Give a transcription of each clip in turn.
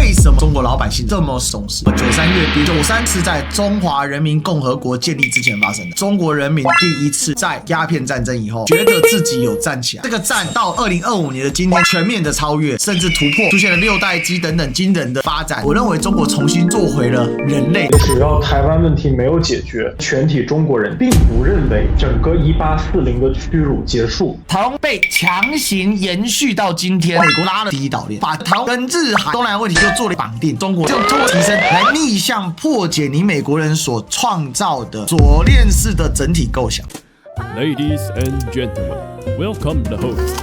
为什么中国老百姓这么重视93阅兵？93是在中华人民共和国建立之前发生的。中国人民第一次在鸦片战争以后，觉得自己有站起来。这个站到2025年的今天，全面的超越，甚至突破，出现了6代机等等惊人的发展。我认为中国重新做回了人类。只要台湾问题没有解决，全体中国人并不认为整个1840的屈辱结束。台湾被强行延续到今天，美国拉了第一岛链，把台湾跟日韩东南亚问题就做了绑定。中国就通过提升来逆向破解你美国人所创造的左链式的整体构想。Ladies and gentlemen, welcome the host.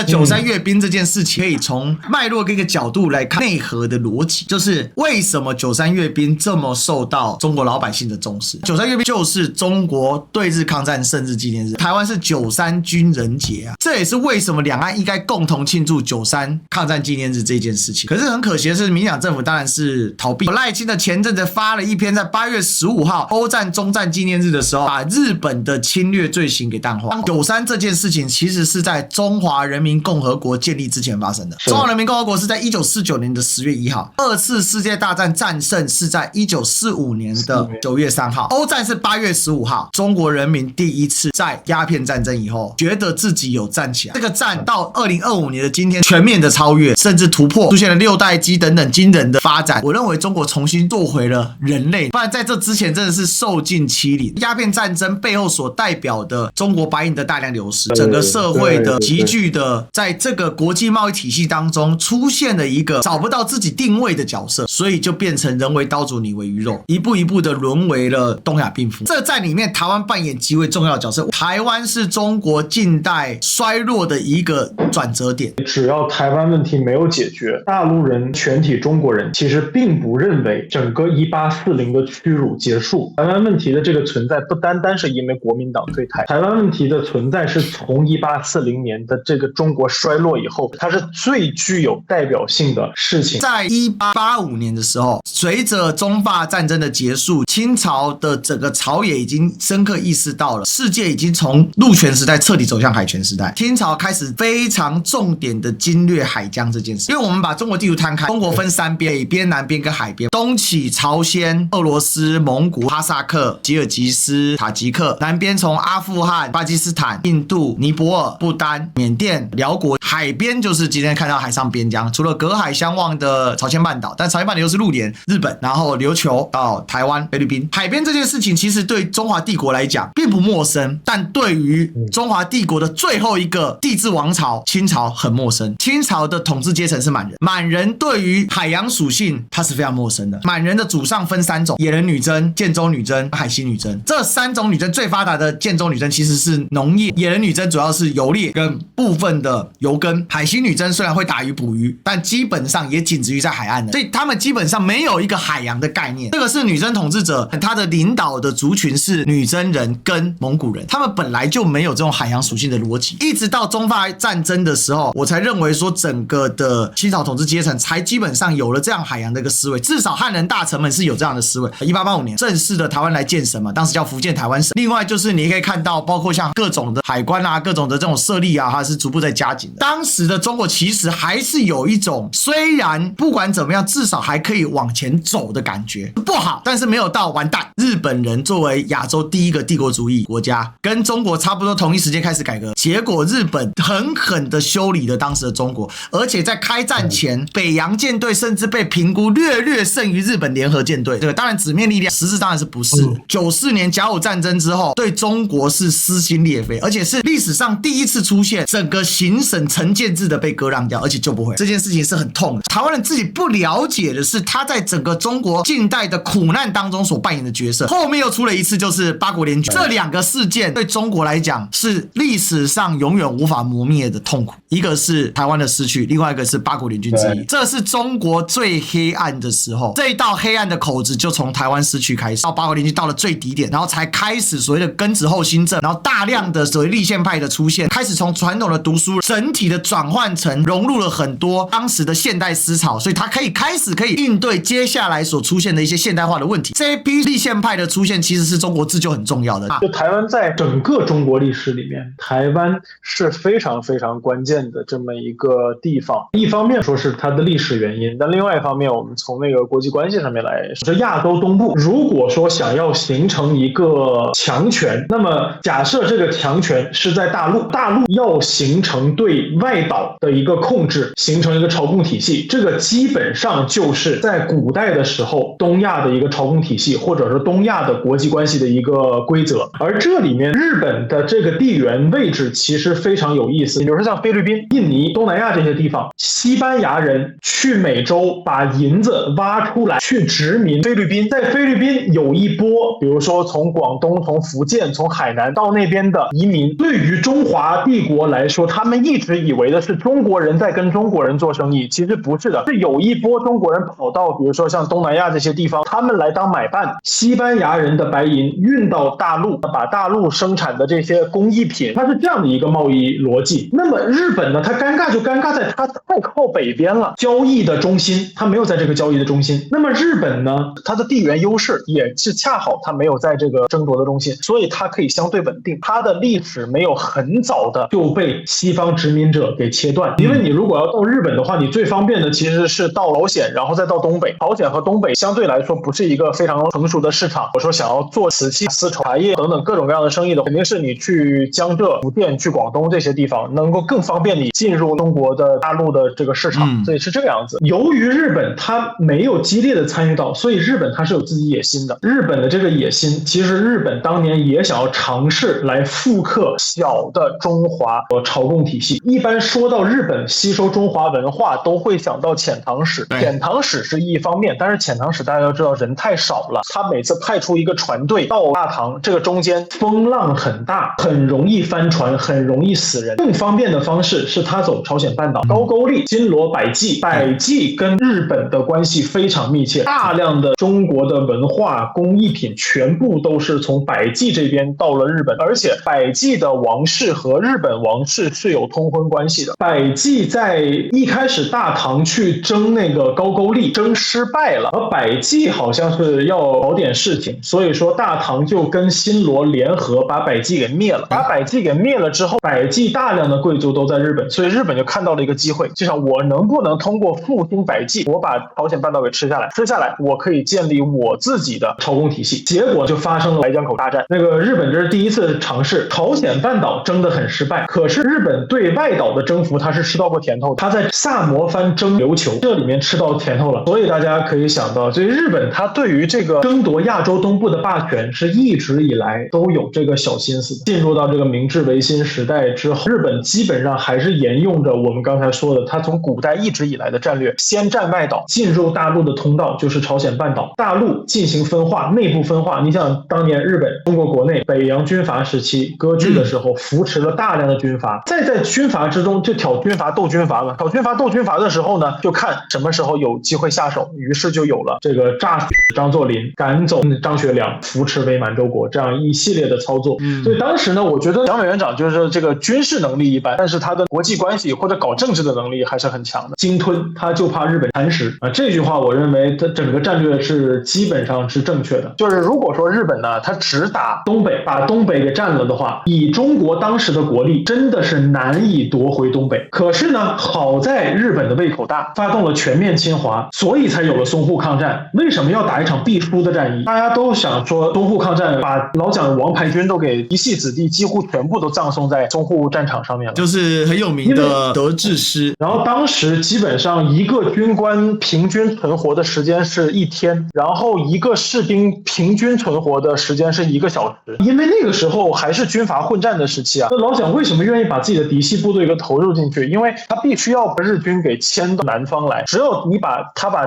93阅兵这件事情，可以从脉络跟一个角度来看内核的逻辑，就是为什么93阅兵这么受到中国老百姓的重视。93阅兵就是中国对日抗战胜日纪念日，台湾是93军人节啊，这也是为什么两岸应该共同庆祝93抗战纪念日这件事情。可是很可惜的是，民进党政府当然是逃避。赖清德前阵子发了一篇，在8月15号欧战中战纪念日的时候，把日本的侵略罪行给淡化。93这件事情其实是在中华人民共和国建立之前发生的。中华人民共和国是在1949年的10月1号，二次世界大战战胜是在1945年的9月3号，欧战是8月15号。中国人民第一次在鸦片战争以后，觉得自己有站起来。这个站到2025年的今天，全面的超越，甚至突破，出现了6代机等等惊人的发展。我认为中国重新做回了人类，不然在这之前真的是受尽欺凌。鸦片战争背后所代表的中国白银的大量流失，整个社会的急剧的在这个国际贸易体系当中出现了一个找不到自己定位的角色，所以就变成人为刀俎你为鱼肉，一步一步的沦为了东亚病夫。这在里面台湾扮演极为重要的角色。台湾是中国近代衰落的一个转折点。只要台湾问题没有解决，大陆人全体中国人其实并不认为整个1840的屈辱结束。台湾问题的这个存在不单单是因为国民党对台湾问题的存在是从1840年的这个中国衰落以后，它是最具有代表性的事情。在1885年的时候，随着中法战争的结束，清朝的整个朝野已经深刻意识到了世界已经从陆权时代彻底走向海权时代。清朝开始非常重点的经略海疆这件事，因为我们把中国地图摊开，中国分3边，北边、南边跟海边。东起朝鲜、俄罗斯、蒙古、哈萨克、吉尔吉斯、塔吉克，南边从阿富汗、巴基斯坦、印度、尼泊尔、不丹、缅甸、辽国，海边就是今天看到海上边疆，除了隔海相望的朝鲜半岛，但朝鲜半岛又是陆连日本，然后琉球到台湾、菲律宾。海边这件事情其实对中华帝国来讲并不陌生，但对于中华帝国的最后一个帝制王朝清朝很陌生。清朝的统治阶层是满人，满人对于海洋属性它是非常陌生的。满人的祖上分3种：野人女真、建州女真、海西女真。这3种女真最发达的建州女真其实是农业，野人女真主要是游猎跟部分的游耕，海西女真虽然会打鱼捕鱼，但基本上也仅止于在海岸的，所以他们基本上没有一个海洋的概念。这个是女真统治者他的领导的族群是女真人跟蒙古人，他们本来就没有这种海洋属性的逻辑。一直到中法战争的时候，我才认为说整个的清朝统治阶层才基本上有了这样海洋的一个思维，至少汉人大臣们是有这样的思维。1885年正式的台湾来建省嘛，当时叫福建台湾省。另外就是你可以看到包括像各种的海关啊，各种的这种设立啊，它是逐步在加紧的。当时的中国其实还是有一种虽然不管怎么样至少还可以往前走的感觉，不好但是没有到完蛋。日本人作为亚洲第一个帝国主义国家，跟中国差不多同一时间开始改革，结果日本狠狠的修理了当时的中国，而且在开战前北洋舰队甚至被评估略胜于日本联合舰队。这个当然纸面力量，实质当然是不是。94年甲午战争之后，对中国是撕心裂肺，而且是历史上第一次出现整个行省成建制的被割让掉，而且救不回来。这件事情是很痛的。台湾人自己不了解的是，他在整个中国近代的苦难当中所扮演的角色。后面又出了一次，就是八国联军。这2个事件对中国来讲是历史上永远无法磨灭的痛苦。一个是台湾的失去，另外一个是八国联军之一。这是中国最黑暗的时候，这一道黑暗的口子就从台湾失去开始，到八国联军到了最低点，然后才开始所谓的庚子后新政，然后大量的所谓立宪派的出现，开始从传统的读书整体的转换成融入了很多当时的现代思潮，所以它开始以应对接下来所出现的一些现代化的问题。这一批立宪派的出现，其实是中国自救很重要的。就台湾在整个中国历史里面，台湾是非常非常关键的这么一个地方。一方面说是它的历史原因，但另外一方面，我们从那个国际关系上面来说，亚洲东部如果说想要形成一个强权，那么假设这个强权是在大陆，大陆要形成对外岛的一个控制，形成一个朝贡体系，这个基本上就是在古代的时候东亚的一个朝贡体系，或者是东亚的国际关系的一个规则。而这里面日本的这个地缘位置其实非常有意思，比如说像菲律宾、印尼、东南亚这些地方，西班牙人去美洲把银子挖出来去殖民菲律宾，在菲律宾有一波比如说从广东、从福建、从海南到那边的移民，对于中华帝国来说，他们一直以为的是中国人在跟中国人做生意，其实不是的，是有一波中国人跑到比如说像东南亚这些地方，他们来当买办，西班牙人的白银运到大陆，把大陆生产的这些工艺品，它是这样的一个贸易逻辑。那么日本呢，它尴尬就尴尬在它太靠北边了，交易的中心它没有在这个交易的中心。那么日本呢，它的地缘优势也是恰好它没有在这个争夺的中心，所以它可以相对稳定，它的历史没有很早的就被西方殖民者给切断。因为你如果要到日本的话，你最方便的其实是到朝鲜，然后再到东北。朝鲜和东北相对来说不是一个非常成熟的市场，我说想要做瓷器、丝绸、茶叶等等各种各样的生意的，肯定是你去江浙、福建、去广东这些地方，能够更方便你进入中国的大陆的这个市场，所以是这个样子。由于日本它没有激烈的参与到，所以日本它是有自己野心的。日本的这个野心，其实日本当年也想要尝试来复刻小的中华朝贡体系。一般说到日本吸收中华文化，都会想到遣唐使。遣唐使是一方面，但是遣唐使大家要知道人太少了，他每次派出一个船队到大唐，这个中间风浪很大，很容易翻船，很容易死人。更方便的方式是他走朝鲜半岛，高句丽、金罗、百济，百济跟日本的关系非常密切，大量的中国的文化工艺品全部都是从百济这边到了日本，而且百济的王室和日本王室是有通婚关系的。百济在一开始大唐去争那个高句丽，争失败了，而百济好像是要搞点事情，所以说大唐就跟新罗联合把百济给灭了。把百济给灭了之后，百济大量的贵族都在日本，所以日本就看到了一个机会，就想我能不能通过复兴百济，我把朝鲜半岛给吃下来，我可以建立我自己的朝贡体系。结果就发生了白江口大战，那个日本这是第一次尝试，朝鲜半岛争得很失败，可是日本对外岛的征服它是吃到过甜头，它在萨摩藩争琉球这里面吃到甜头了。所以大家可以想到，所以日本它对于这个争夺亚洲东部的霸权是一直以来都有这个小心思。进入到这个明治维新时代之后，日本基本上还是沿用着我们刚才说的它从古代一直以来的战略，先占外岛，进入大陆的通道就是朝鲜半岛，大陆进行分化，内部分化。你想当年日本中国国内北洋军阀时期割据的时候，扶持了大量的军阀，再在军阀之中就挑军阀斗军阀了。挑军阀斗军阀的时候呢，就看什么时候有机会下手，于是就有了这个炸死张作霖、赶走张学良、扶持伪满洲国这样一系列的操作。所以当时呢，我觉得蒋委员长就是这个军事能力一般，但是他的国际关系或者搞政治的能力还是很强的。鲸吞他就怕日本蚕食啊，这句话我认为他整个战略是基本上是正确的。就是如果说日本呢，他只打东北，把东北给占了的话，以中国当时的国力，真的是难以夺回东北。可是呢，好在日本的胃口大，发动了全面侵华，所以才有了淞沪抗战。为什么要打一场必输的战役？大家都想说淞沪抗战把老蒋的王牌军都给一系子弟几乎全部都葬送在淞沪战场上面了，就是很有名的德制师。然后当时基本上一个军官平均存活的时间是1天，然后一个士兵平均存活的时间是1个小时。因为那个时候还是军阀混战的时期啊，那老蒋为什么愿意把自己的嫡系部队给投入进去？因为他必须要把日军给迁到南方来，只有你把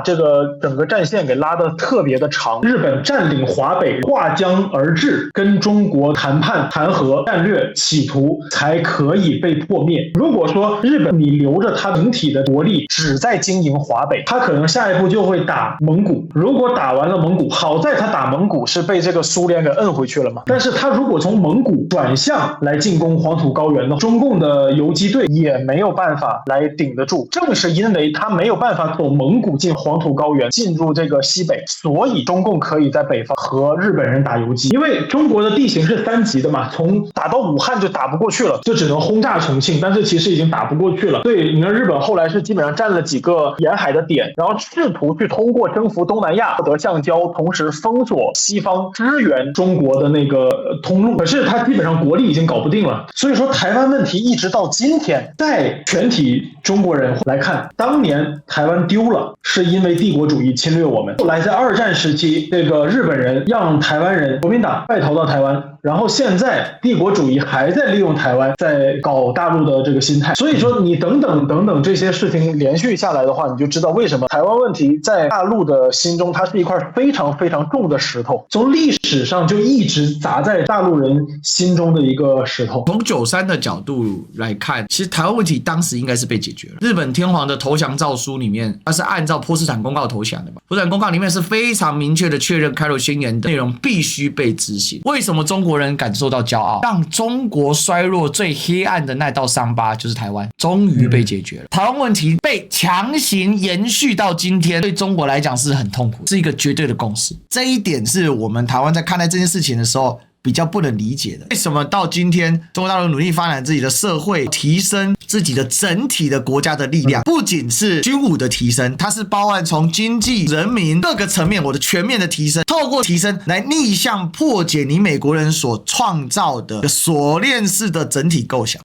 这个整个战线给拉得特别的长，日本占领华北，划江而治，跟中国谈判谈和战略企图才可以被破灭。如果说日本你留着他整体的国力只在经营华北，他可能下一步就会打蒙古。如果打完了蒙古，好在他打蒙古是被这个苏联给摁回去了嘛，但是他如果从蒙古转向来进攻黄土高原的，中共的游击队也没有办法来顶得住。正是因为他没有办法走蒙古附近黄土高原，进入这个西北，所以中共可以在北方和日本人打游击。因为中国的地形是3级的嘛，从打到武汉就打不过去了，就只能轰炸重庆，但是其实已经打不过去了。对，你看日本后来是基本上占了几个沿海的点，然后试图去通过征服东南亚获得橡胶，同时封锁西方支援中国的那个通路，可是他基本上国力已经搞不定了。所以说台湾问题一直到今天，在全体中国人来看，当年台湾丢了是因为帝国主义侵略我们，后来在2战时期，这个日本人让台湾人国民党败逃到台湾，然后现在帝国主义还在利用台湾在搞大陆的这个心态。所以说你等等这些事情连续下来的话，你就知道为什么台湾问题在大陆的心中它是一块非常非常重的石头，从历史上就一直砸在大陆人心中的一个石头。从93的角度来看，其实台湾问题当时应该是被解决了。日本天皇的投降诏书里面，它是按照波茨坦公告投降的嘛？波茨坦公告里面是非常明确的确认开罗宣言的内容必须被执行。为什么中国人感受到骄傲？让中国衰落最黑暗的那道伤疤就是台湾，终于被解决了。台湾问题被强行延续到今天，对中国来讲是很痛苦，是一个绝对的共识。这一点是我们台湾在看待这件事情的时候比较不能理解的。为什么到今天中国大陆努力发展自己的社会，提升自己的整体的国家的力量，不仅是军武的提升，它是包含从经济、人民各个层面我的全面的提升，透过提升来逆向破解你美国人所创造的锁链式的整体构想。